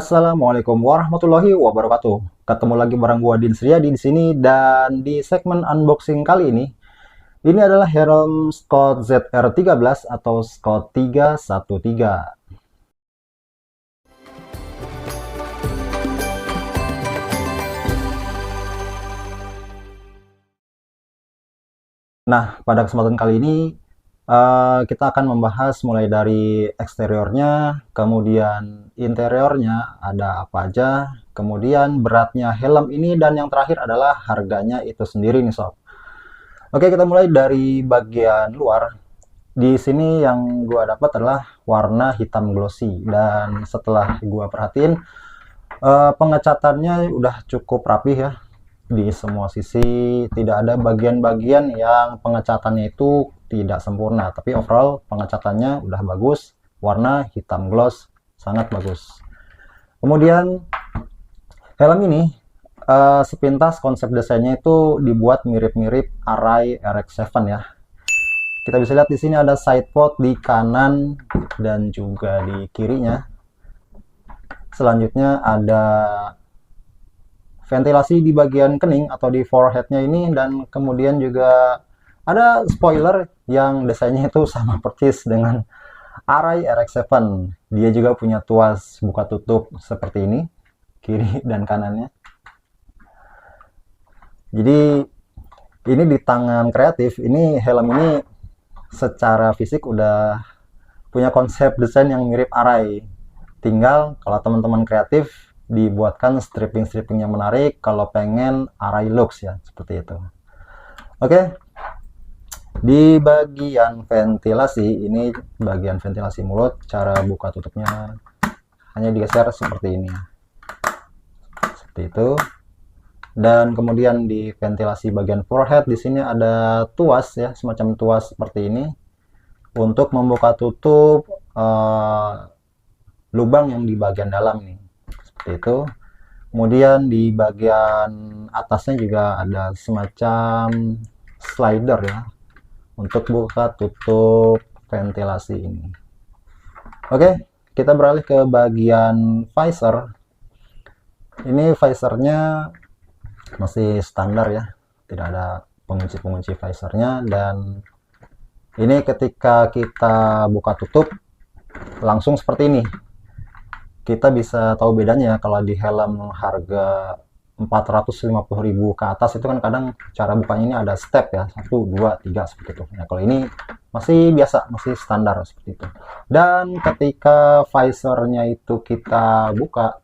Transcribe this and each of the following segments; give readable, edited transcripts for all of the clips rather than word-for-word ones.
Assalamualaikum warahmatullahi wabarakatuh. Ketemu lagi bareng gua Din Sriadi di sini dan di segmen unboxing kali ini adalah helm Scott ZR13 atau Scott 313. Nah, pada kesempatan kali ini kita akan membahas mulai dari eksteriornya, kemudian interiornya ada apa aja, kemudian beratnya helm ini, dan yang terakhir adalah harganya itu sendiri nih sob. Oke, kita mulai dari bagian luar. Di sini yang gua dapat adalah warna hitam glossy, dan setelah gua perhatiin pengecatannya udah cukup rapih ya di semua sisi. Tidak ada bagian-bagian yang pengecatannya itu tidak sempurna, tapi overall pengecatannya udah bagus, warna hitam gloss sangat bagus. Kemudian helm ini sepintas konsep desainnya itu dibuat mirip-mirip Arai RX-7 ya. Kita bisa lihat di sini ada side pod di kanan dan juga di kirinya. Selanjutnya ada ventilasi di bagian kening atau di foreheadnya ini, dan kemudian juga ada spoiler yang desainnya itu sama persis dengan Arai RX-7. Dia juga punya tuas buka tutup seperti ini, kiri dan kanannya. Jadi ini di tangan kreatif, ini helm ini secara fisik udah punya konsep desain yang mirip Arai. Tinggal kalau teman-teman kreatif dibuatkan stripping-stripping yang menarik kalau pengen Arai looks ya, seperti itu. Oke. Di bagian ventilasi, ini bagian ventilasi mulut, cara buka tutupnya hanya digeser seperti ini. Seperti itu. Dan kemudian di ventilasi bagian forehead di sini ada tuas ya, semacam tuas seperti ini untuk membuka tutup lubang yang di bagian dalam nih, seperti itu. Kemudian di bagian atasnya juga ada semacam slider ya untuk buka tutup ventilasi ini. Oke, kita beralih ke bagian visor. Ini visornya masih standar ya, tidak ada pengunci-pengunci visornya, dan ini ketika kita buka tutup langsung seperti ini. Kita bisa tahu bedanya kalau di helm harga 450.000 ke atas itu kan kadang cara bukanya ini ada step ya, 1, 2, 3 seperti itu. Nah, kalau ini masih biasa, masih standar seperti itu. Dan ketika visornya itu kita buka,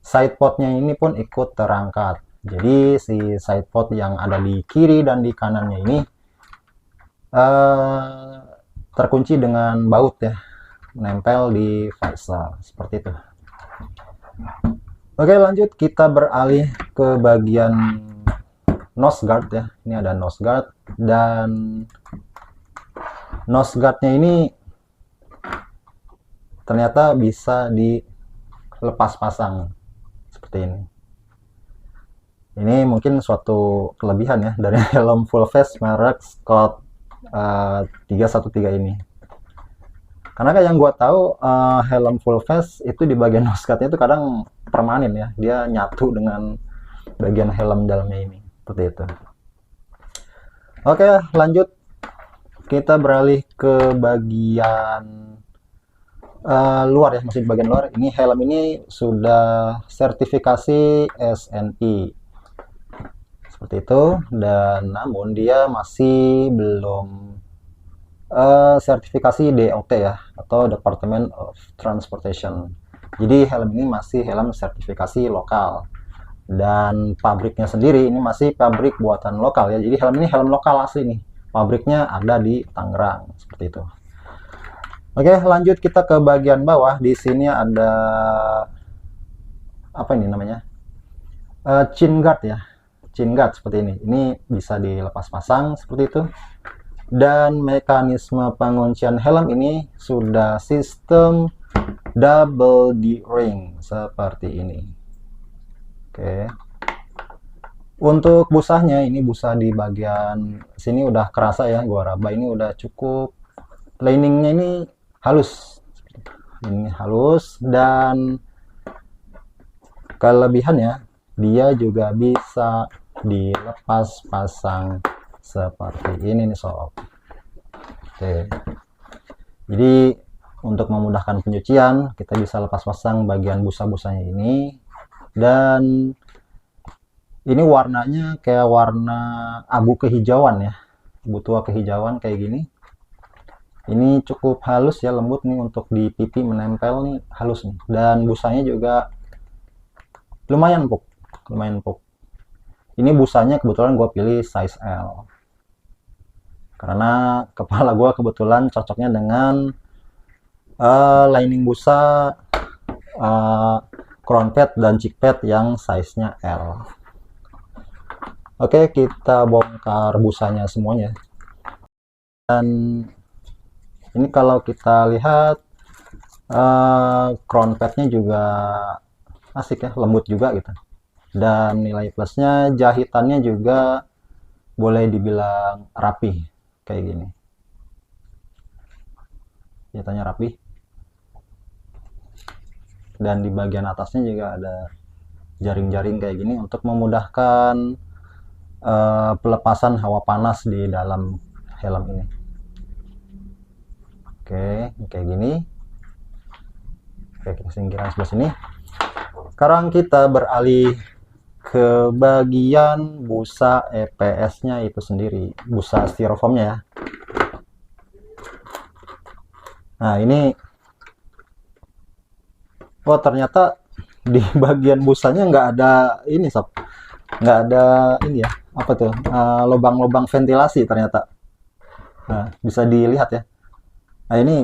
side podnya ini pun ikut terangkat. Jadi si side pod yang ada di kiri dan di kanannya ini terkunci dengan baut ya, menempel di visor seperti itu. Oke, lanjut kita beralih ke bagian nose guard ya. Ini ada nose guard, dan nose guardnya ini ternyata bisa dilepas pasang seperti ini. Ini mungkin suatu kelebihan ya dari helm full face merek Scott 313 ini. Karena kayak yang gua tahu helm full face itu di bagian nose guardnya itu kadang permanen ya, dia nyatu dengan bagian helm dalamnya ini, seperti itu. Oke, lanjut kita beralih ke bagian luar ya, masih di bagian luar. Ini helm ini sudah sertifikasi SNI seperti itu, dan namun dia masih belum sertifikasi DOT ya, atau Department of Transportation. Jadi helm ini masih helm sertifikasi lokal, dan pabriknya sendiri ini masih pabrik buatan lokal ya. Jadi helm ini helm lokal asli nih, pabriknya ada di Tangerang seperti itu. Oke, lanjut kita ke bagian bawah. Di sini ada apa ini namanya, chin guard ya, chin guard seperti ini. Ini bisa dilepas pasang seperti itu. Dan mekanisme penguncian helm ini sudah sistem double D-ring seperti ini. Oke. Untuk busanya, ini busa di bagian sini udah kerasa ya, gua raba ini udah cukup. Liningnya ini halus. Ini halus, dan Kelebihannya, dia juga bisa dilepas pasang seperti ini nih sob. Oke, jadi untuk memudahkan pencucian, kita bisa lepas pasang bagian busa-busanya ini. Dan ini warnanya kayak warna abu kehijauan ya, abu tua kehijauan kayak gini. Ini cukup halus ya, lembut nih untuk di pipi, menempel nih halus nih. Dan busanya juga lumayan empuk, lumayan empuk. Ini busanya kebetulan gue pilih size L karena kepala gue kebetulan cocoknya dengan lining busa, crown pad dan cheek pad yang size-nya L. Oke, kita bongkar busanya semuanya. Dan ini kalau kita lihat crown padnya juga asik ya, lembut juga gitu. Dan nilai plusnya, jahitannya juga boleh dibilang rapi kayak gini. Jahitannya rapi. Dan di bagian atasnya juga ada jaring-jaring kayak gini untuk memudahkan pelepasan hawa panas di dalam helm ini. Oke, kayak gini. Oke, kita singkirkan sebelah sini. Sekarang kita beralih ke bagian busa EPS-nya itu sendiri, busa styrofoamnya ya. Nah ini, oh ternyata di bagian busanya nggak ada ini sob, nggak ada ini ya, apa tuh, lubang-lubang ventilasi ternyata. Nah, bisa dilihat ya. Nah ini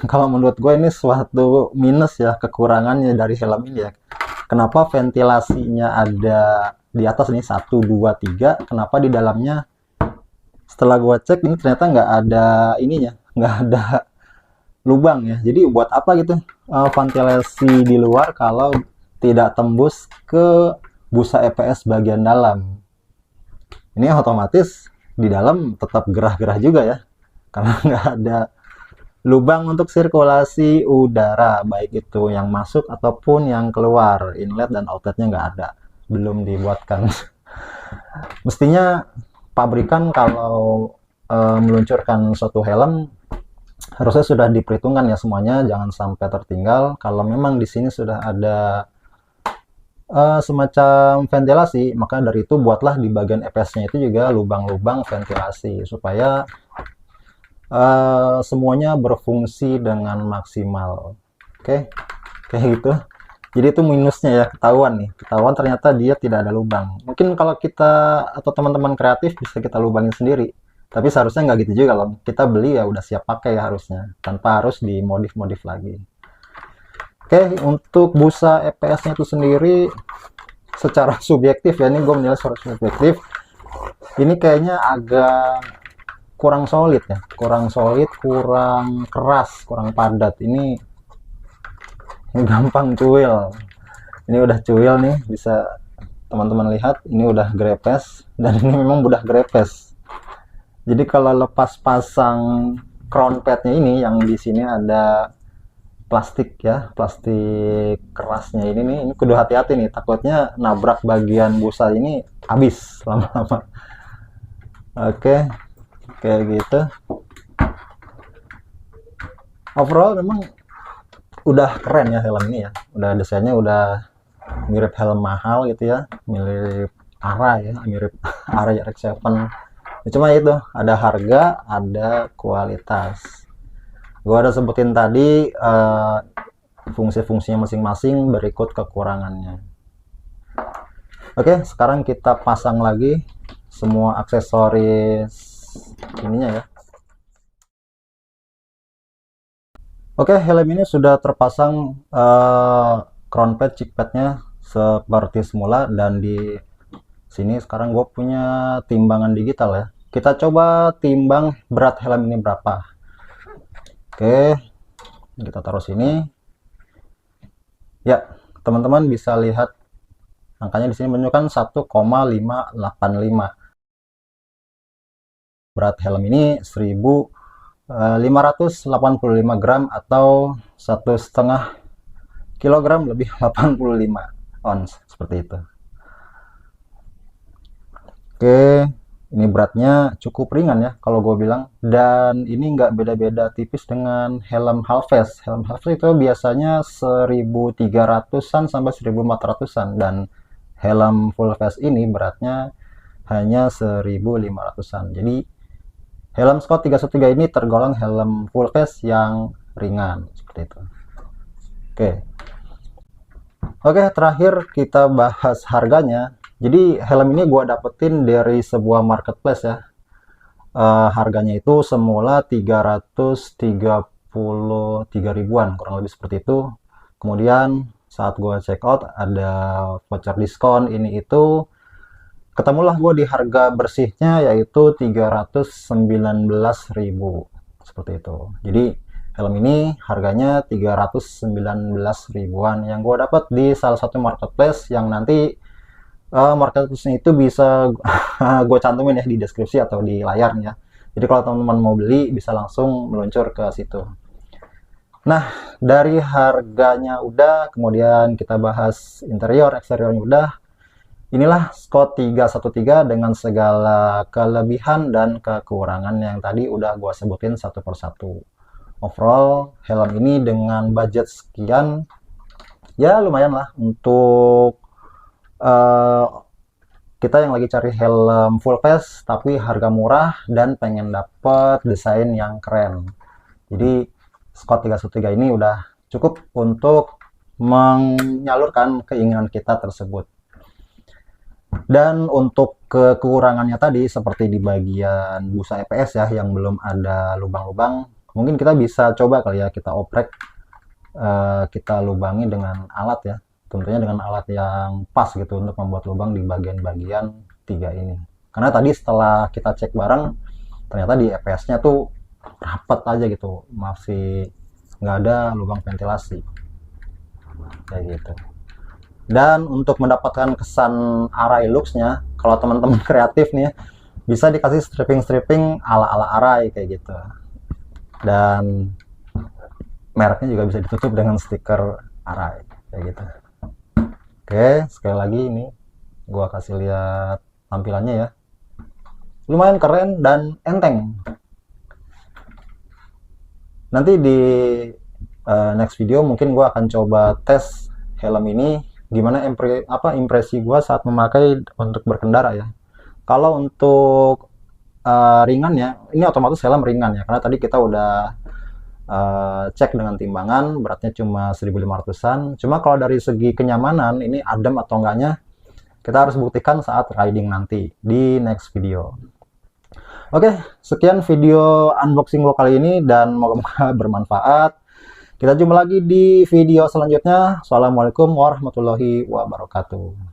kalau menurut gue ini suatu minus ya, kekurangannya dari helm ini ya. Kenapa ventilasinya ada di atas nih 1, 2, 3, kenapa di dalamnya setelah gue cek ini ternyata nggak ada ininya, nggak ada lubang ya. Jadi buat apa gitu ventilasi di luar kalau tidak tembus ke busa EPS bagian dalam. Ini otomatis di dalam tetap gerah-gerah juga ya, karena nggak ada lubang untuk sirkulasi udara, baik itu yang masuk ataupun yang keluar. Inlet dan outletnya nggak ada, belum dibuatkan. Mestinya pabrikan kalau meluncurkan suatu helm harusnya sudah diperhitungkan ya semuanya, jangan sampai tertinggal. Kalau memang di sini sudah ada semacam ventilasi, maka dari itu buatlah di bagian EPS-nya itu juga lubang-lubang ventilasi supaya semuanya berfungsi dengan maksimal. Oke, kayak gitu. Jadi itu minusnya ya, ketahuan nih, ketahuan ternyata dia tidak ada lubang. Mungkin kalau kita atau teman-teman kreatif bisa kita lubangin sendiri, tapi seharusnya nggak gitu juga loh. Kita beli ya udah siap pakai ya harusnya, tanpa harus dimodif-modif lagi. Oke, untuk busa EPS-nya itu sendiri secara subjektif ya, ini gue menilai secara subjektif, ini kayaknya agak kurang solid ya, kurang solid, kurang keras, kurang padat. Ini gampang cuil. Ini udah cuil nih, bisa teman-teman lihat, ini udah grepes dan ini memang udah grepes. Jadi kalau lepas pasang crown padnya ini, yang di sini ada plastik ya, plastik kerasnya ini nih, ini kudu hati-hati nih, takutnya nabrak bagian busa ini habis lama-lama. Oke, kayak gitu. Overall memang udah keren ya helm ini ya, udah desainnya udah mirip helm mahal gitu ya, mirip ARA ya, mirip ARA RX-7. Cuma itu ada harga, ada kualitas. Gua ada sebutin tadi fungsi-fungsinya masing-masing, berikut kekurangannya. Oke, sekarang kita pasang lagi semua aksesoris ininya ya. Oke, helm ini sudah terpasang crown pad, cheek padnya seperti semula, dan di sini sekarang gue punya timbangan digital ya. Kita coba timbang berat helm ini berapa. Oke, kita taruh sini. Ya, teman-teman bisa lihat angkanya di sini menunjukkan 1,585. Berat helm ini 1585 gram atau 1,5 kilogram lebih 85. ons seperti itu. Oke, ini beratnya cukup ringan ya kalau gue bilang, dan ini nggak beda-beda tipis dengan helm half face. Helm half face itu biasanya 1300-an sampai 1400-an, dan helm full face ini beratnya hanya 1500-an. Jadi helm Scott 313 ini tergolong helm full face yang ringan seperti itu. Oke, terakhir kita bahas harganya. Jadi helm ini gue dapetin dari sebuah marketplace ya. Harganya itu semula 333 ribuan, kurang lebih seperti itu. Kemudian saat gue check out ada voucher diskon ini itu, ketemulah gue di harga bersihnya yaitu 319.000 seperti itu. Jadi helm ini harganya 319 ribuan yang gue dapat di salah satu marketplace, yang nanti marketplace itu bisa gue cantumin ya di deskripsi atau di layar ya. Jadi kalau teman-teman mau beli bisa langsung meluncur ke situ. Nah, dari harganya udah, kemudian kita bahas interior, eksteriornya udah. Inilah Scott 313 dengan segala kelebihan dan kekurangan yang tadi udah gue sebutin satu persatu. Overall, helm ini dengan budget sekian, ya lumayan lah untuk kita yang lagi cari helm full face tapi harga murah dan pengen dapet desain yang keren. Jadi Scott 313 ini udah cukup untuk menyalurkan keinginan kita tersebut. Dan untuk kekurangannya tadi, seperti di bagian busa EPS ya yang belum ada lubang-lubang, mungkin kita bisa coba kali ya kita oprek, kita lubangi dengan alat ya, tentunya dengan alat yang pas gitu untuk membuat lubang di bagian-bagian 3 ini. Karena tadi setelah kita cek bareng, ternyata di EPS-nya tuh rapat aja gitu, masih nggak ada lubang ventilasi kayak gitu. Dan untuk mendapatkan kesan Arai looks-nya, kalau teman-teman kreatif nih ya, bisa dikasih stripping ala-ala Arai kayak gitu. Dan mereknya juga bisa ditutup dengan stiker Arai kayak gitu. Oke, sekali lagi ini gua kasih lihat tampilannya ya. Lumayan keren dan enteng. Nanti di next video mungkin gua akan coba tes helm ini, gimana impresi gua saat memakai untuk berkendara ya. Kalau untuk ringan ya, ini otomatis helm ringan ya, karena tadi kita udah cek dengan timbangan beratnya cuma 1500-an. Cuma kalau dari segi kenyamanan ini adem atau enggaknya kita harus buktikan saat riding nanti di next video. Oke, sekian video unboxing lo kali ini dan moga-moga bermanfaat. Kita jumpa lagi di video selanjutnya. Assalamualaikum warahmatullahi wabarakatuh.